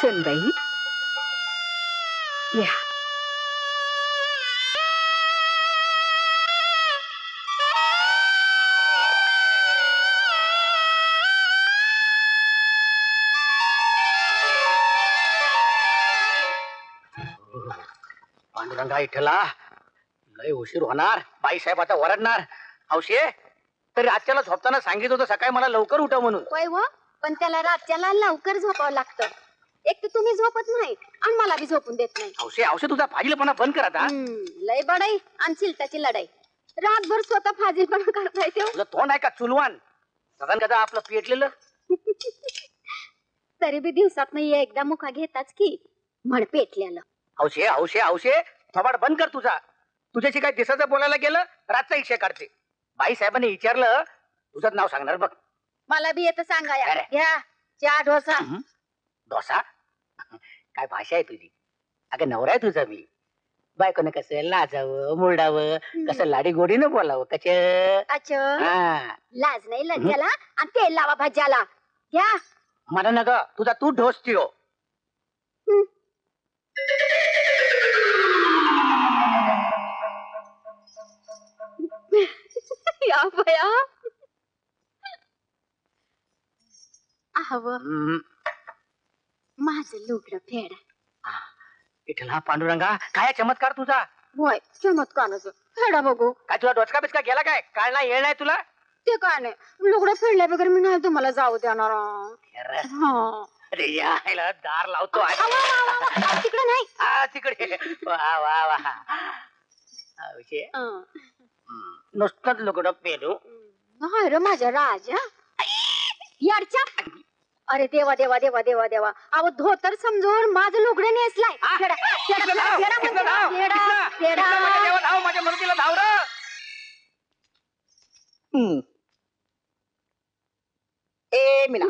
सुनबाई या. पांडुरंगा इठला लय उशीर होणार. बाईसाहेब आता ओरडणार. हौशे तरी रातच्याला झोपताना सांगितलं होतं सकाळी मला लवकर उठव म्हणून. होय व, पण त्याला रातच्याला लवकर झोपावं लागतं. एक तर तुम्ही झोपत नाही आणि मला बी झोपून देत नाही. हौशे हौशे तुझा फाजीलपणा बंद कर आता. लय बडाई आणि चिलटाची लढाई. रातभर स्वतः फाजीलपणा करता येते. तुझं तोंड आहे का चुलवान? सगळं कदा आपलं पेटलेलं. तरी बी दिवसात नाही एकदा मुखा घेताच की म्हण पेटल्याला. हौशे हौशे हौशे थोबाड बंद कर तुझा. तुझ्याशी काय दिसाचं बोलायला गेलं रातचा इशे काढते. बाई साहेबांनी विचारलं तुझं नाव सांगणार बघ. मला बी येतं सांगाया. अरे. घ्या चहा डोसा. डोसा काय भाषा आहे तुझी. अगं नवरा आहे तुझा मी. बायकोनं कसं लाजावं मुरडावं कसं लाडी गोडीनं बोलावं कच. अच्छा लाज नाही लज्जाला आणि तेल लावा भाज्याला. घ्या मला न ग तुझा तू ढोसतीयो. या बया आव माझं लुगडं फेड. इथला पांडुरंगा काय चमत्कार तुझा. होय चमत्काराचं फेडा बघू. काय तुला डोचका बिचका गेला काय. काल नाही येळ नाही तुला. ते काय नाही लुगडं फेडल्या वगैरे मी नाही तुम्हाला जाऊ देणार. अरे यायला दार लावतो. तिकडे नाही तिकडे वा वा वा. नुसतंच लुगडं पेरू. हाय रे माझ्या राजा याडच्या. अरे देवा देवा देवा देवा देवा. अहो धोतर समजून माझं लुगडं नेसलाय. फेडा फेडा फेडा फेडा फेडा. माझ्या मुलगीला धाव र. ए मीना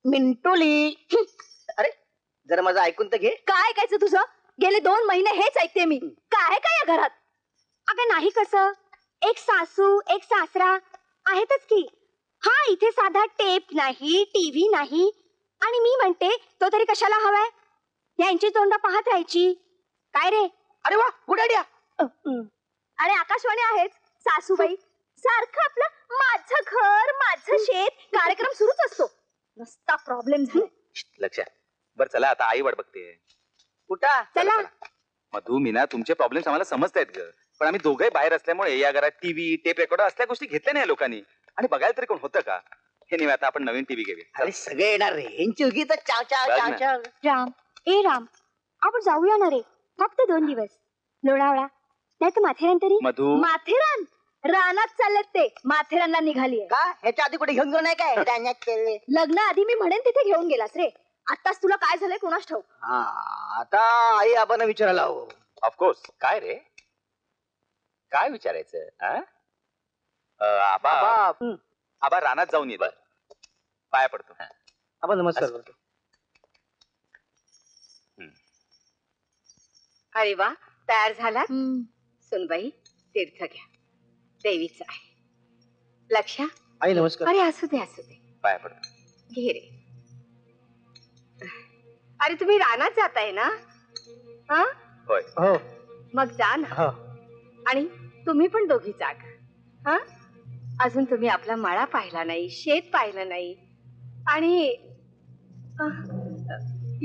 मिंटोली. अरे जरा माझं ऐकून तर घे. काय ऐकायचं तुझं. गेले 2 महिने हेच ऐकते मी. काय काय या घरात. अगं नाही कसं एक सासू एक सासरा आहेतच की. हा इथे साधा टेप नाही टीव्ही नाही आणि मी म्हणते तो तरी कशाला हवाय. यांची तोंड पाहत राहायची काय रे. अरे वा गुड आयडिया. अरे आकाशवाणी आहेच. सासूबाई सारखं आपलं माझं घर माझं शेत कार्यक्रम सुरूच असतो. नुसता प्रॉब्लेम झाला. लक्षात बर चला आता आई वाट बघते. कुठं चला मधू मीना तुमचे प्रॉब्लेम्स आम्हाला समजतायत ग. पण आम्ही दोघे बाहेर असल्यामुळे या घरात टीव्ही टेप रेकॉर्डर असल्या गोष्टी घेतल्या नाही लोकांनी. आणि बघायला तरी कोण होतं का. हे नाही आता आपण नवीन टीव्ही घेऊया. अरे सगळे येणार रे. यांची उगी तर चाव चाव बघ चाव ना. चाव. राम ए राम आपण जाऊया ना रे. फक्त 2 दिवस. लोणावळा नाही तर माथेरान तरी. मधू माथेरान रानात चालत ते माथेरानला निघालीये. का ह्याच्या आधी कुठे घेऊन गेलो नाही काय. रानात केले. लग्न आधी मी म्हणेन तिथे घेऊन गेलास रे. आताच तुला काय झालंय कोणास ठाऊक. आता आई आपण विचारायला हवं. ऑफकोर्स. काय रे काय विचारायचं. आबा आबा रानात जाऊन येत पाया पडतो. आपण नमस्कार करतो. अरे वा तयार झाला. सुनबाई तीर्थ घ्या. देवीच आहे. लक्षा आई नमस्कार. अरे असू दे असू दे. पाया पडतो. घे रे. अरे तुम्ही रानात जाताय ना. हा होय हो मग जा ना. हो. आणि तुम्ही पण दोघी जाग. हा अजून तुम्ही आपला मळा पाहिला नाही शेत पाहिलं नाही. आणि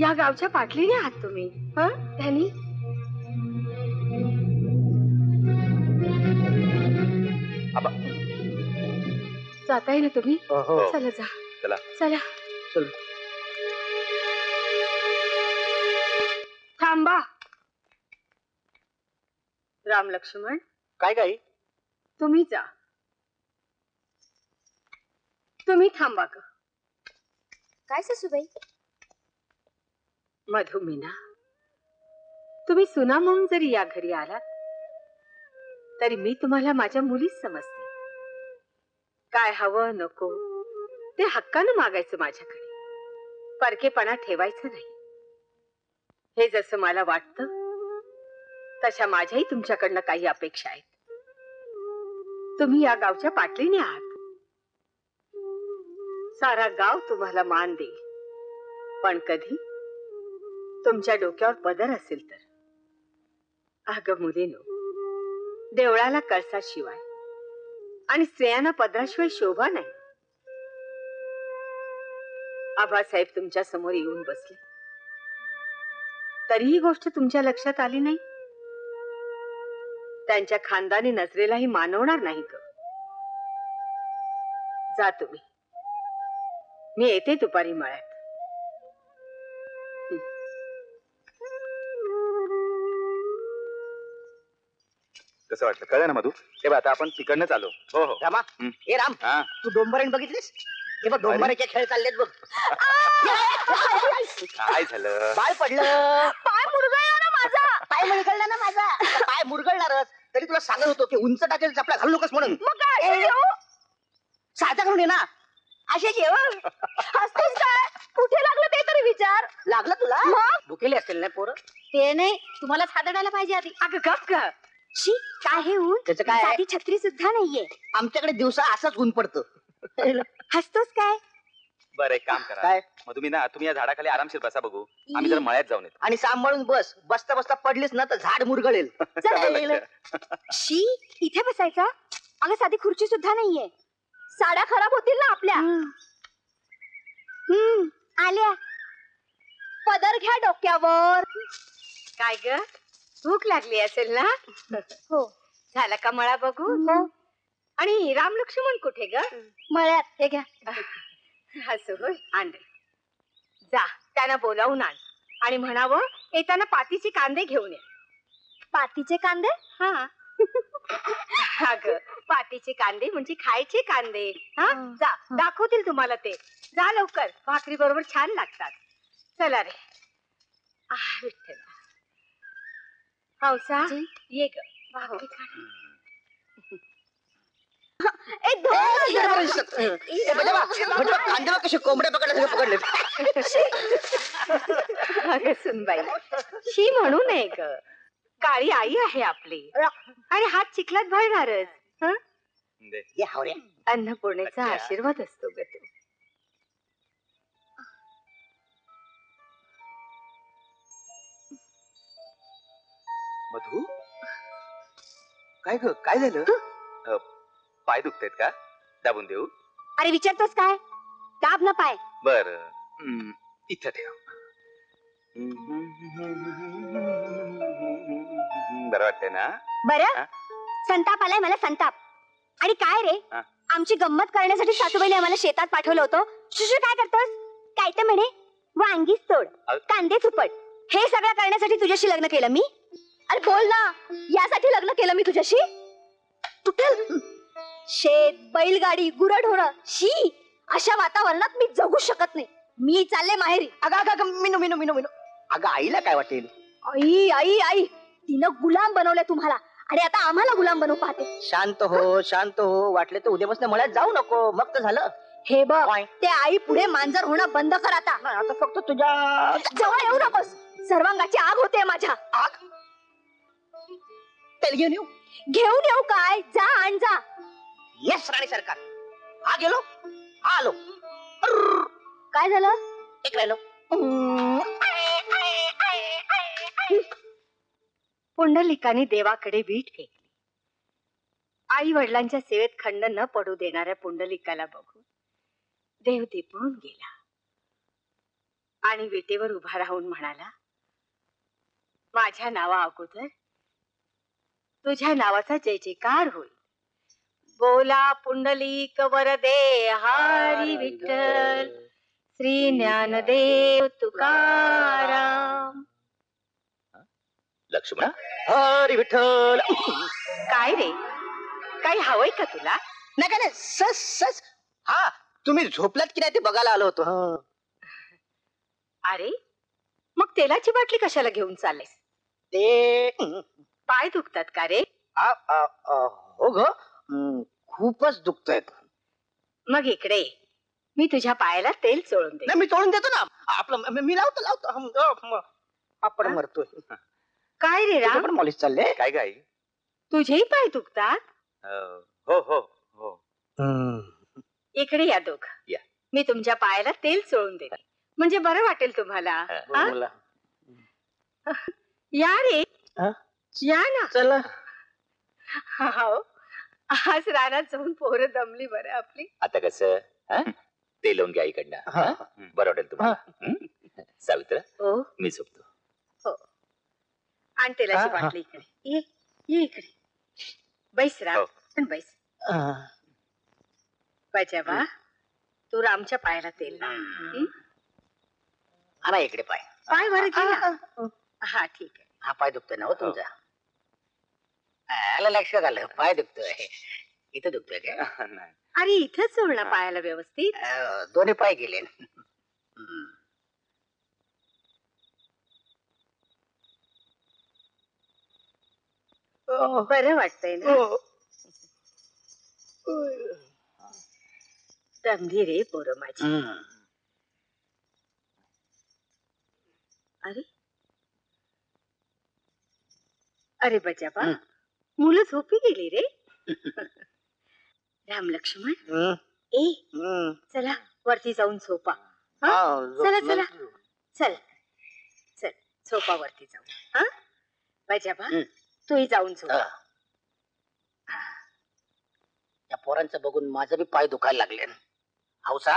या गावच्या पाटलीने आहात तुम्ही. हा त्यांनी आबा जाताय ना तुम्ही. हो चला जा. चला चला चल. थांबा. राम लक्ष्मण काय काय तुम्ही जा. तुम्ही थांबा ग. काय सासूबाई. मधुमीना तुम्ही सुना म्हणून जरी या घरी आलात तरी मी तुम्हाला माझ्या मुलीच समजते. काय हवं नको ते हक्कानं मागायचं माझ्याकडे. परकेपणा ठेवायचं नाही. हे जसं मला वाटतं तशा माझ्याही तुमच्याकडनं काही अपेक्षा आहेत. तुम्ही या गावच्या पाटलीने आहात. सारा गाव तुम्हाला मान देईल. पण कधी तुमच्या डोक्यावर पदर असेल तर. अगं मुलीनो, देवळाला कळसाशिवाय आणि स्त्रियांना पदराशिवाय शोभा नाही. आबासाहेब तुमच्या समोर येऊन बसले तरी ही गोष्ट तुमच्या लक्षात आली नाही. त्यांच्या खानदानी नजरेलाही मानवणार नाही ग. जा तुम्ही, मी येते दुपारी मळ्यात. कसं वाटलं, कळलं ना मधू? हे बघ, आता आपण तिकडनंच आलो. हो हो. रामा, हं. ए राम, हा, तू डोंबरेन बघितलीस? हे बघ, डोंबराचे खेळ चाललेत बघ. काय झालं? बाळ पडलं. पाय मुरगळला ना माझा. पाय मुरगळला ना माझा. आता पाय मुरगळणारच, तरी तुला सांगत होतो की उंच टाकेल चपला घालू नकोस म्हणून. मग काय अशी येऊ? साधा करून ये ना. असेच ये हो. हसतोस काय? कुठे लागलं ते तरी विचार. लागलं तुला? मग? भुकेली असतील ना पोरं? ते नाही, तुम्हाला हाताडायला पाहिजे आधी. अगं गप ग. शी, काय हे ऊन? त्याचं काय? साधी छत्री सुद्धा नाहीये. आमच्याकडे दिवसा असंच ऊन पडतं. हसतोस काय? बरं, एक काम करा काय? मधू, मी ना तुम्ही या झाडाखाली आरामशीर बसा, बघू. आम्ही जरा मळ्यात जाऊन येतो. आणि सांभाळून बस. बसता बसता पडलीस ना तर झाड मुरगळेल. चला. शी, इथे बसायचं? अगं साधी खुर्ची सुद्धा नाहीये. साड्या खराब होतील ना आपल्या. आल्या. पदर घ्या डोक्यावर. काय ग, भूक लागली असेल ना? हो. झाला का मळा बघू? हो. आणि राम लक्ष्मण कुठे ग? मळ्यात. हे घ्या. असं होय, आण रे. जा, त्यांना बोलावून आण आणि म्हणावं येताना पातीचे कांदे घेऊन ये. पातीचे कांदे? हा. अगं, पातीचे कांदे म्हणजे खायचे कांदे. हा, जा, दाखवतील तुम्हाला ते. जा लवकर, भाकरी बरोबर छान लागतात. चला रे. विठ्ठल. हौसा, ये ग, भाकरी खा. ए, धर. कांदे कसे कोंबड्या पकडले. अगं सुनबाई, शी म्हणू नये ग. काळी आई आहे आपली आणि हात चिखलात भरणारच. हं? दे. ये हावऱ्या. अन्नपूर्णेचा अच्छा. आशीर्वाद असतो ग तो. मधू, काय ग, काय झालं? पाय दुखतायत का? दाबून देऊ? अरे विचारतोस काय? दाब ना पाय. बर, इथं ठेव. बरं वाटतंय ना? बरं, हा? संताप आलाय मला, संताप. आणि काय रे, हा? आमची गंमत करण्यासाठी सासूबाईने आम्हाला शेतात पाठवलं होतं. शुशू काय करतोस? काय तर म्हणे वांगी सोड, कांदे चुपट. हे सगळं करण्यासाठी तुझ्याशी लग्न केलं मी? अरे बोल ना, यासाठी लग्न केलं मी तुझ्याशी? तुटल शेत, बैलगाडी, गुरढोरं. शी, अशा वातावरणात मी जगू शकत नाही. मी चालले माहेरी. अगं मिनू. अगं आईला काय वाटेल? आई आई आई, तिनं गुलाम बनवलंय तुम्हाला आणि आता आम्हाला गुलाम बनवू पाहते. शांत हो. वाटले तर उद्यापासून मळ्यात जाऊ नको, मग तर झालं. हे बघ, काय? ते आई पुढे मांजर होणं बंद कर आता. नाही, आता फक्त तुझ्या जवळ येऊ नकोस, सर्वांगाची आग होते माझ्या. आग. तेल घेऊन येऊ. घेऊन येऊ काय? जा आण जा. येस राणी सरकार. हा गेलो, हा आलो. काय झालं? एक राहिलो. पुंडलिकाने देवाकडे वीट फेकली. आई वडिलांच्या सेवेत खंड न पडू देणाऱ्या पुंडलिकाला बघून देव दिपून गेला आणि विटेवर उभा राहून म्हणाला, माझ्या नावा अगोदर तुझ्या नावाचा जय जयकार होईल. बोला पुंडलिक वरदे हरी विठ्ठल, श्री ज्ञानदेव तुकाराम. लक्ष्मण हरी विठ्ठल. काय रे, काही हवंय का तुला? नाही सस. हा, तुम्ही झोपलात की नाही ते बघायला आलो होतो. अरे, मग तेलाची बाटली कशाला घेऊन चाललेस? ते पाय दुखतात का रे? हो ग, खूपच दुखतायत. मग इकडे ये. मी तुझ्या पायाला तेल चोळून दे. नाही, मी तोडून देतो ना. आपलं मी लावतो. आपण मरतोय. काय रे राम, पण मॉलिश चालले. काय गाई? तुझेही पाय दुखतात? हो. इकडे या दोघ. या. मी तुमच्या पायाला तेल चोळून देते. म्हणजे बरं वाटेल तुम्हाला हा? मला या रे हा? या ना चला हो. आज रानात जाऊन पोरं दमली बरं आपली. आता कसं ते लावून घ्या इकडनं हा. बरं वाटेल तुम्हाला सावित्र हो मी झोपतो. हो आण तेलाची हा, हा. बाटली इकडे ये ये इकडे बैस राम हो. पण बैस. बजावा तू रामच्या पायाला तेल लाव. हं? आणा इकडे पाय. पाय वर गेला हा ठीक आहे. हा पाय दुखतोय ना हो तुमचा. आला लक्षात आलं पाय दुखतोय. इथं दुखतोय काय? नाही. अरे इथंच जोड ना पायाला व्यवस्थित. दोन्ही पाय गेले. बरं वाटतंय ना. दमली रे पोरं माझी. अरे अरे बजाबा मुलं झोपी गेली रे. राम लक्ष्मण ए चला वरती जाऊन झोपा. चला चला चल चल झोपा वरती जाऊ. हा बजाबा तूही जाऊन झोप. त्या पोरांचं बघून माझं बी पाय दुखायला लागले. हौसा